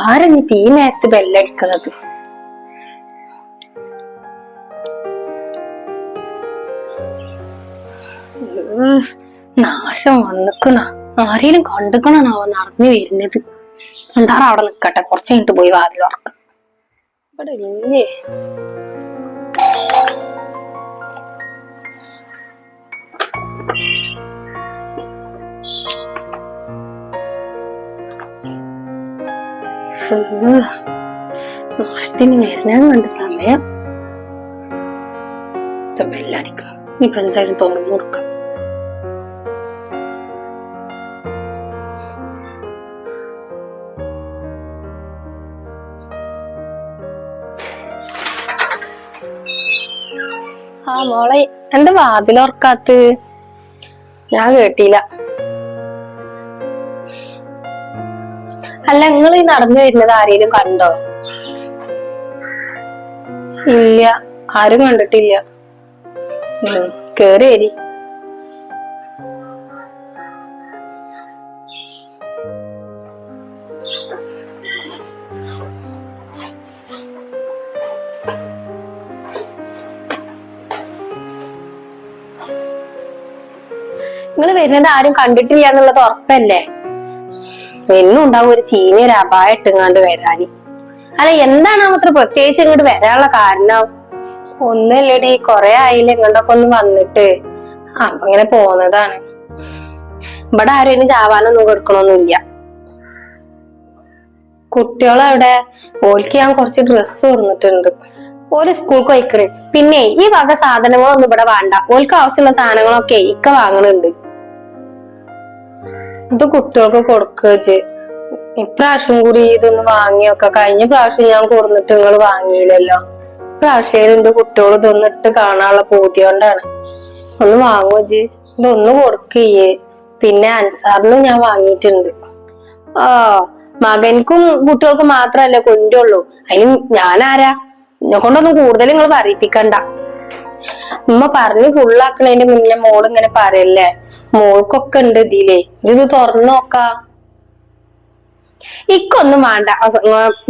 ആരെന്നിപ്പോ ഈ നേരത്ത് ബെല്ലടിക്കണത്? നാശം വന്നിക്കണ. ആരെയും കണ്ടുക്കണാവോ നടന്നു വരുന്നത്? എന്താറ് അവിടെ നിക്കട്ടെ, കുറച്ച് കഴിഞ്ഞിട്ട് പോയി വാതിൽ ഉറക്കം. ഇവിടെ ഇല്ലേ? നാശത്തിന് വരുന്ന കണ്ട സമയം ബെല്ലടിക്കണം. ഇപ്പൊ എന്തായാലും തുറന്നു കൊടുക്കാം. ആ മോളെ, എന്താ വാതിലോർക്കാത്ത്? ഞാൻ കേട്ടില്ല. അല്ല, നിങ്ങൾ ഈ നടന്നു വരുന്നത് ആരെങ്കിലും കണ്ടോ? ഇല്ല, ആരും കണ്ടിട്ടില്ല. കേറി വരി. നിങ്ങൾ വരുന്നത് ആരും കണ്ടിട്ടില്ല എന്നുള്ളത് ഉറപ്പല്ലേ? എന്നും ഉണ്ടാവും ഒരു ചീനി ഒരു അപായം ഇട്ടുങ്ങാണ്ട് വരാന്. അല്ല, എന്താണ് അത്ര പ്രത്യേകിച്ച് ഇങ്ങോട്ട് വരാനുള്ള കാരണം? ഒന്നുമില്ലടി, കൊറേ ആയില്ല ഇങ്ങോട്ടൊക്കെ ഒന്ന് വന്നിട്ട്. അപ്പൊ ഇങ്ങനെ പോന്നതാണ്. ഇവിടെ ആരും ഇനി ചാവാനൊന്നും കൊടുക്കണൊന്നുമില്ല. കുട്ടികളെവിടെ? ഓൽക്ക് ഞാൻ കുറച്ച് ഡ്രസ്സ് കൊടുത്തിട്ടുണ്ട്. ഓല് സ്കൂൾക്ക് പോയിക്കണ്. പിന്നെ ഈ വക സാധനങ്ങളൊന്നും ഇവിടെ വേണ്ട. ഓൽക്ക് ആവശ്യമുള്ള സാധനങ്ങളൊക്കെ ഇക്ക വാങ്ങണുണ്ട്. ഇത് കുട്ടികൾക്ക് കൊടുക്കച്ച്. ഇപ്രാവശ്യം കൂടി ഇതൊന്ന് വാങ്ങിയൊക്കെ. കഴിഞ്ഞ പ്രാവശ്യം ഞാൻ കൊടുത്തിട്ട് നിങ്ങൾ വാങ്ങിയില്ലല്ലോ. പ്രാവശ്യം എന്റെ കുട്ടികൾ ഇതൊന്നിട്ട് കാണാനുള്ള പൂതി കൊണ്ടാണ്. ഒന്ന് വാങ്ങുവച്ച്. ഇതൊന്ന് കൊടുക്കയ്യേ. പിന്നെ അൻസാറിനും ഞാൻ വാങ്ങിയിട്ടുണ്ട്. മകൻക്കും കുട്ടികൾക്കും മാത്രല്ല കൊണ്ടുള്ളൂ. അതിന് ഞാനാരാ? എന്നെ കൊണ്ടൊന്നും കൂടുതൽ നിങ്ങൾ പറയിപ്പിക്കണ്ട. ഉമ്മ പറഞ്ഞ് ഫുള്ളാക്കണതിന്റെ മുന്നേ മോള് ഇങ്ങനെ പറയല്ലേ. മോൾക്കൊക്കെ ഉണ്ട് ഇതിലേ. ഇത് തുറന്നു നോക്കാ. ഇക്കൊന്നും വേണ്ട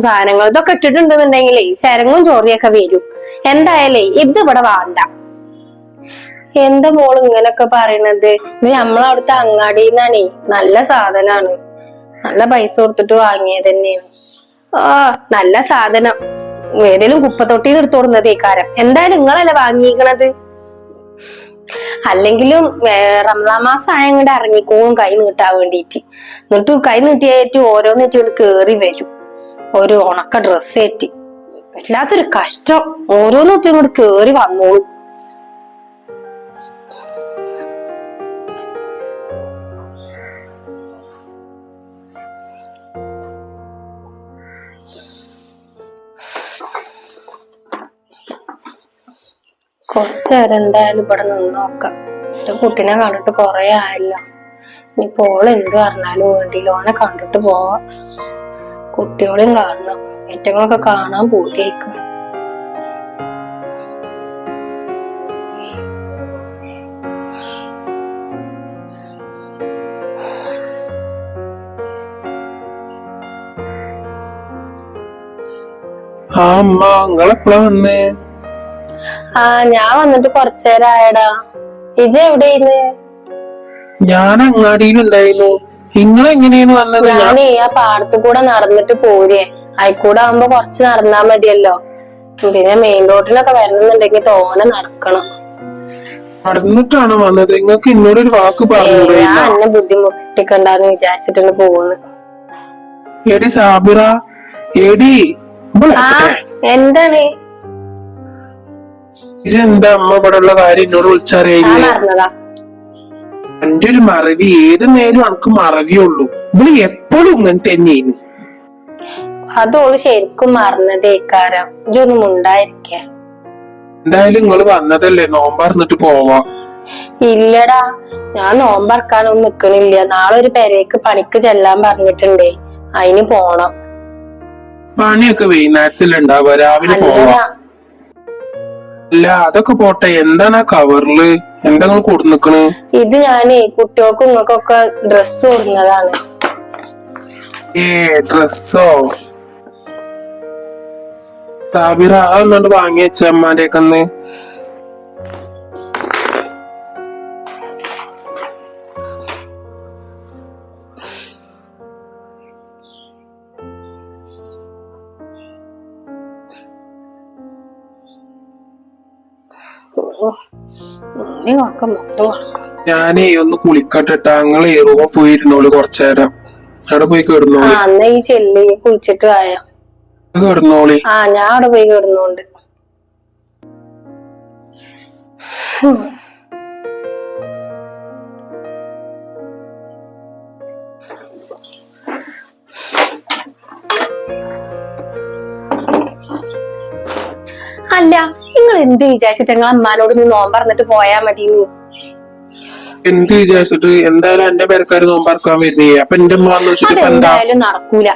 സാധനങ്ങൾ. ഇതൊക്കെ ഇട്ടിട്ടുണ്ടെന്നുണ്ടെങ്കിലേ ചരങ്ങും ചോറിയൊക്കെ വരും. എന്തായാലേ ഇത് ഇവിടെ വേണ്ട. എന്താ മോള് ഇങ്ങനൊക്കെ പറയണത്? ഇത് നമ്മളവിടുത്തെ അങ്ങാടിന്നാണേ. നല്ല സാധനാണ്. നല്ല പൈസ കൊടുത്തിട്ട് വാങ്ങിയത് തന്നെയാണ്. നല്ല സാധനം. ഏതേലും കുപ്പത്തൊട്ടിന്ന് എടുത്തു കൊടുക്കുന്നതേക്കാരം. എന്തായാലും നിങ്ങളല്ലേ വാങ്ങിക്കണത്. അല്ലെങ്കിലും റമദാൻ മാസം ആയങ്ങോട്ട് ഇറങ്ങിക്കോളും കൈ നീട്ടാൻ വേണ്ടിയിട്ട്. എന്നിട്ട് കൈ നീട്ടിയായിട്ട് ഓരോന്നിട്ട് കേറി വരും. ഒരു ഉണക്ക ഡ്രസ്സ് ഏറ്റി. വല്ലാത്തൊരു കഷ്ടം. ഓരോന്നിട്ട് ഇങ്ങോട്ട് കേറി വന്നോളും. കുറച്ചേരം എന്തായാലും ഇവിടെ നിന്ന് നോക്കാം. എന്റെ കുട്ടീനെ കണ്ടിട്ട് കൊറേ ആയല്ലോ. ഇനിയിപ്പോ ഓള് എന്ത് പറഞ്ഞാലും വേണ്ടിയില്ല, ഓനെ കണ്ടിട്ട് പോവാ. കുട്ടികളെയും കാണണം. ഏറ്റങ്ങളൊക്കെ കാണാൻ പൂതിയായിക്കും. ഞാൻ വന്നിട്ട് കൊറച്ചേരായടാ. ഇജ എവിടെയായിരുന്നു? ഞാൻ അങ്ങാടിയിലുണ്ടായിരുന്നു. നിങ്ങൾ എങ്ങനെയാണ് വന്നത്? ഞാനേ ആ പാടത്തു കൂടെ നടന്നിട്ട് പോരേ. അയിക്കൂടെ ആവുമ്പോ കൊറച്ച് നടന്നാ മതിയല്ലോ. പിന്നെ മെയിൻ റോഡിലൊക്കെ വരണമെന്നുണ്ടെങ്കിൽ തോനെ നടക്കണം. നടന്നിട്ടാണ് വന്നത്? നിങ്ങൾക്ക് എന്നോടൊരു വാക്ക് പറഞ്ഞു. ഞാൻ എന്നെ ബുദ്ധിമുട്ടിക്കണ്ടെന്ന് വിചാരിച്ചിട്ടാണ് പോകുന്നത്. എടി സാബിറ, എടി എന്താണ്? എന്താ അമ്മ ഇവിടെ ഉള്ള കാര്യം എന്നോട് വിളിച്ചറിയില്ലേ? എന്റെ ഒരു മറവി. ഏത് നേരം എനിക്ക് മറവിയുള്ളൂ. ഇവിടെ എപ്പോഴും ഇങ്ങനെ തന്നെയാണ്. അതോള് ശരിക്കും മറന്നതേക്കാരം. ഇതൊന്നും ഉണ്ടായിരിക്ക. എന്തായാലും നിങ്ങള് വന്നതല്ലേ, നോമ്പറന്നിട്ട് പോവാ. ഇല്ലടാ, ഞാൻ നോമ്പറക്കാനൊന്നും നിക്കണില്ല. നാളെ ഒരു പെരേക്ക് പണിക്ക് ചെല്ലാൻ പറഞ്ഞിട്ടുണ്ടേ. അതിന് പോണം. പണിയൊക്കെ വൈകുന്നേരത്തിലുണ്ടാവുക, രാവിലെ അല്ല പോവാ. അല്ല അതൊക്കെ പോട്ടെ, എന്താണ് ആ കവറില്? എന്താ നിങ്ങൾ കൊടുന്നിക്കണ്? ഇത് ഞാനേ കുട്ടികൾക്കും നിങ്ങൾക്കൊക്കെ ഡ്രസ്സ് കൊടുക്കുന്നതാണ്. ഡ്രസ്സോ? സാബിറ അതൊന്നുകൊണ്ട് വാങ്ങി വെച്ച അമ്മാന്റെ ഒക്കെ ഒന്ന്. ഞാനേ ഒന്ന് കുളിക്കട്ടെ, ഞങ്ങള് റൂമിൽ പോയി ഇരുന്നോളൂ കുറച്ചേരം. അവിടെ പോയി കിടന്നോളി. എന്നാ ഈ ചെല്ലി കുളിച്ചിട്ട് ആയോ? കിടന്നോളി. ഞാൻ അവിടെ പോയി കിടന്നോണ്ട്. അല്ല നിങ്ങൾ എന്ത് വിചാരിച്ചിട്ട് നിങ്ങൾ അമ്മാനോട് നീ നോമ്പറന്നിട്ട് പോയാ മതി. എന്ത് വിചാരിച്ചിട്ട്? എന്തായാലും എന്റെ പേരക്കാര് നോമ്പറക്കാൻ വരുന്നേ. അപ്പൊ എന്റെ അമ്മ അതെന്തായാലും നടക്കൂല.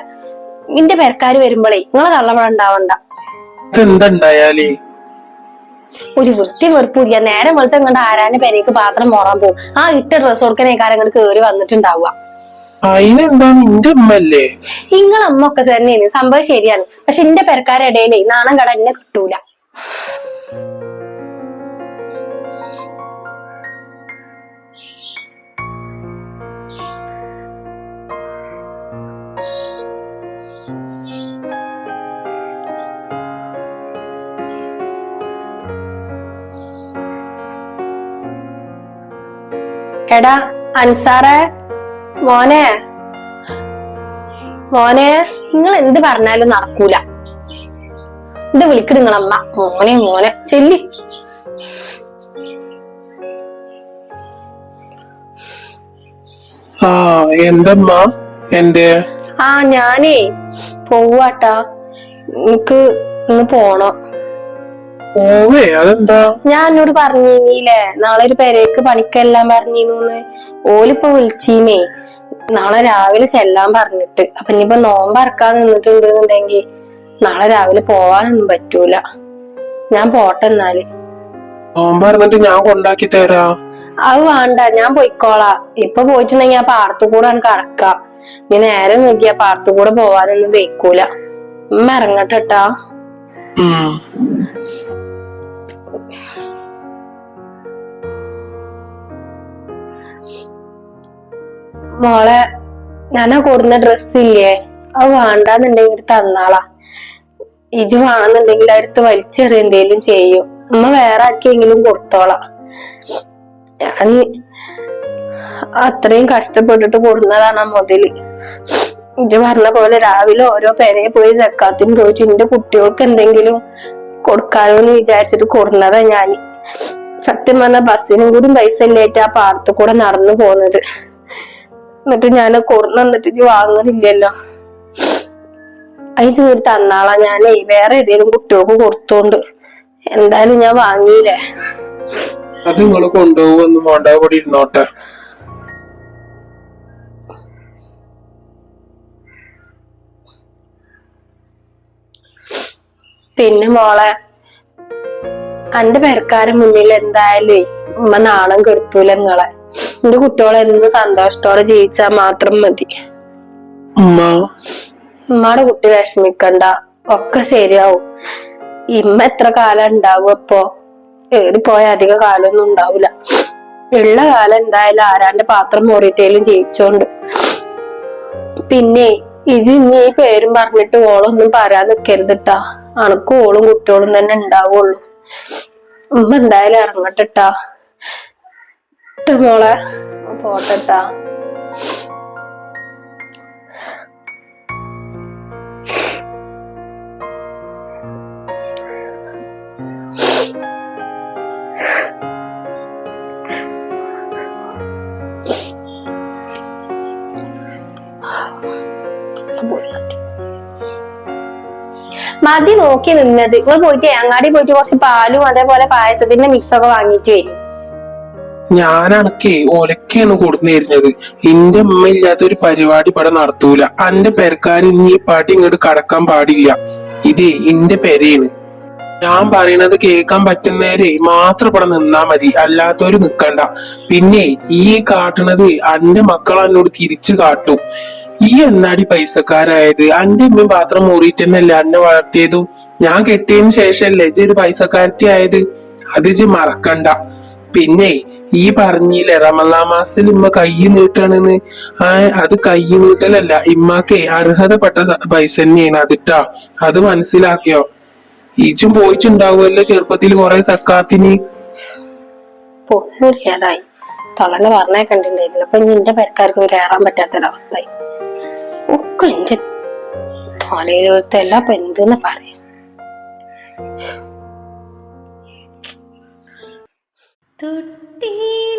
നിന്റെ പേരക്കാര് വരുമ്പോഴേ നിങ്ങളെ തള്ളമഴ ഉണ്ടാവണ്ട. അതെന്തായാലേ ഒരു വൃത്തി വെറുപ്പില്ല. നേരം വെളുത്ത ഇങ്ങോട്ട് ആരാന്റെ പേരേക്ക് പാത്രം മോറാൻ പോകും. ആ ഇട്ട ഡ്രസ് കൊടുക്കണേക്കാരം ഇങ്ങോട്ട് കേറി വന്നിട്ടുണ്ടാവുക. അതിനെന്താണ്? എന്റെ അമ്മല്ലേ? നിങ്ങളമ്മ ഒക്കെ തന്നെയാണ്, സംഭവം ശരിയാണ്. പക്ഷെ എന്റെ പെരക്കാരിടയിലേ നാണം കട എന്നെ കിട്ടൂല. എടാ അൻസാറേ, മോനെ മോനെ, നിങ്ങൾ എന്ത് പറഞ്ഞാലും നടക്കൂല. ഇത് വിളിക്കണ നിങ്ങളമ്മ. മോനെ മോനെ ചെല്ലി. എന്തമ്മ? എന്തേ? ഞാനേ പോവാട്ടാ. എനിക്ക് ഇന്ന് പോണം. പോവേ? അതെന്താ? ഞാൻ എന്നോട് പറഞ്ഞില്ലേ നാളെ ഒരു പെരേക്ക് പണിക്കെല്ലാം പറഞ്ഞിരുന്നു. ഓലിപ്പോ വിളിച്ചീനേ നാളെ രാവിലെ ചെല്ലാൻ പറഞ്ഞിട്ട്. അപ്പൊ ഇനിയിപ്പോ നോമ്പറക്കാൻ നിന്നിട്ടുണ്ടെന്നുണ്ടെങ്കിൽ നാളെ രാവിലെ പോവാനൊന്നും പറ്റൂല. ഞാൻ പോട്ടെ എന്നാല്. നോമ്പറന്നിട്ട് ഞാൻ കൊണ്ടാക്കി തരാ. അത് വേണ്ട, ഞാൻ പോയിക്കോളാ. ഇപ്പൊ പോയിട്ടുണ്ടെങ്കിൽ ആ പാടത്തു കൂടെ കടക്കാം. ഇനി നേരം നോക്കിയാ പാടത്തു കൂടെ പോവാനൊന്നും വെക്കൂല. ഇറങ്ങട്ടെട്ടാ. മോളെ, ഞാനാ കൊടുന്ന ഡ്രസ്സില്ലേ അത് വേണ്ടാന്നുണ്ടെങ്കിൽ തന്നാളാ. ഇജ് വേണമെന്നുണ്ടെങ്കിൽ അടുത്ത് വലിച്ചെറിയ എന്തേലും ചെയ്യും. അമ്മ വേറെ ആർക്കെങ്കിലും കൊടുത്തോളാം. ഞാൻ അത്രയും കഷ്ടപ്പെട്ടിട്ട് കൊടുന്നതാണ് ആ മുതല്. ഇജ് പറഞ്ഞ പോലെ രാവിലെ ഓരോ പെരയെ പോയി സക്കാത്തിന് പോയിട്ട് എന്റെ കുട്ടികൾക്ക് എന്തെങ്കിലും കൊടുക്കാനോന്ന് വിചാരിച്ചിട്ട് കൊടുന്നതാ ഞാൻ. സത്യം പറഞ്ഞ ബസ്സിനും കൂടി പൈസ ഇല്ലേറ്റ് ആ പാടത്തു കൂടെ നടന്നു പോകുന്നത്. എന്നിട്ട് ഞാൻ കൊടുന്നിട്ട് ഇജ് വാങ്ങണില്ലല്ലോ. അയച്ചു കൂടി തന്നാളാ. ഞാനേ വേറെ ഏതെങ്കിലും കുട്ടികൾക്ക് കൊടുത്തോണ്ട്. എന്തായാലും ഞാൻ വാങ്ങിയില്ലേ. അത് നിങ്ങള് കൊണ്ടുപോകൊന്നും വേണ്ട, കൂടി ഇരുന്നോട്ടെ. പിന്നെ മോളെ, എന്റെ പെരക്കാരുടെ മുന്നിൽ എന്തായാലും ഉമ്മ നാണം കെടുത്തൂല നിങ്ങളെ. എന്റെ കുട്ടികളെ എന്ത് സന്തോഷത്തോടെ ജീവിച്ചാ മാത്രം മതി. ഉമ്മയുടെ കുട്ടി വിഷമിക്കണ്ട, ഒക്കെ ശരിയാവും. ഇമ്മ എത്ര കാലം ഉണ്ടാവും? ഇപ്പൊ ഏറിപ്പോയ അധിക കാലമൊന്നും ഉണ്ടാവൂല. ഉള്ള കാലം എന്തായാലും ആരാന്റെ പാത്രം മോറിയിട്ടേലും ജീവിച്ചോണ്ട്. പിന്നെ ഇജി ഇനി ഈ പേരും പറഞ്ഞിട്ട് ഓളൊന്നും പറയാൻ നിക്കരുതിട്ടാ. അനക്കും ഓളും കുട്ടികളും തന്നെ ഉണ്ടാവുള്ളൂ. ഉമ്മ എന്തായാലും ഇറങ്ങട്ടെട്ടാ. മോളെ പോട്ടെട്ടാ. മതി നോക്കി നിന്നത്. നിങ്ങൾ പോയിട്ട് അങ്ങാടി പോയിട്ട് കുറച്ച് പാലും അതേപോലെ പായസത്തിന്റെ മിക്സ് ഒക്കെ വാങ്ങിട്ട് വരും. ഞാനണക്കേ ഒലക്കാണ് കൊടുന്നിരുന്നത്. എന്റെ അമ്മ ഇല്ലാത്ത ഒരു പരിപാടി ഇവിടെ നടത്തൂല. അന്റെ പെരക്കാര് ഇനി ഈ പാട്ടി ഇങ്ങോട്ട് കടക്കാൻ പാടില്ല. ഇതേ എന്റെ പെരയാണ്. ഞാൻ പറയണത് കേൾക്കാൻ പറ്റുന്നവരെ മാത്രം ഇവിടെ നിന്നാ മതി, അല്ലാത്തവര് നിക്കണ്ട. പിന്നെ ഈ കാട്ടണത് അന്റെ മക്കൾ എന്നോട് തിരിച്ചു കാട്ടും. ഈ എന്നാടി പൈസക്കാരായത്? അന്റെ അമ്മയും പാത്രം മൂറിയിട്ടെന്നല്ലേ അന്നെ വളർത്തിയതും? ഞാൻ കെട്ടിയതിന് ശേഷല്ലേ ഇജ്ജ് ഒരു പൈസക്കാരത്തി ആയത്? അത് ഇജ്ജ് മറക്കണ്ട. പിന്നെ ഈ പറഞ്ഞില്ലേ റമദാൻ മാസത്തിൽ ഇമ്മ കൈ നീട്ടാണെന്ന്? അത് കൈ നീട്ടലല്ല, ഇമ്മക്ക് അർഹതപ്പെട്ട പൈസ തന്നെയാണ് അതിട്ടാ. അത് മനസ്സിലാക്കിയോ? ഈച്ചും പോയിട്ടുണ്ടാവുമല്ലോ ചെറുപ്പത്തിൽ കുറെ സക്കാത്തിന്. പൊന്നൂരിയാതായി തൊളനെ പറഞ്ഞേ കണ്ടിട്ടുണ്ടായിരുന്നു. അപ്പൊ ഇനി എന്റെ പെരക്കാർക്കും കയറാൻ പറ്റാത്തൊരവസ്ഥയായി. ഒക്കെ എന്റെ തലയിലെടുത്തല്ല. അപ്പൊ എന്തെന്ന് പറയാ. തൊട്ടിയിലെ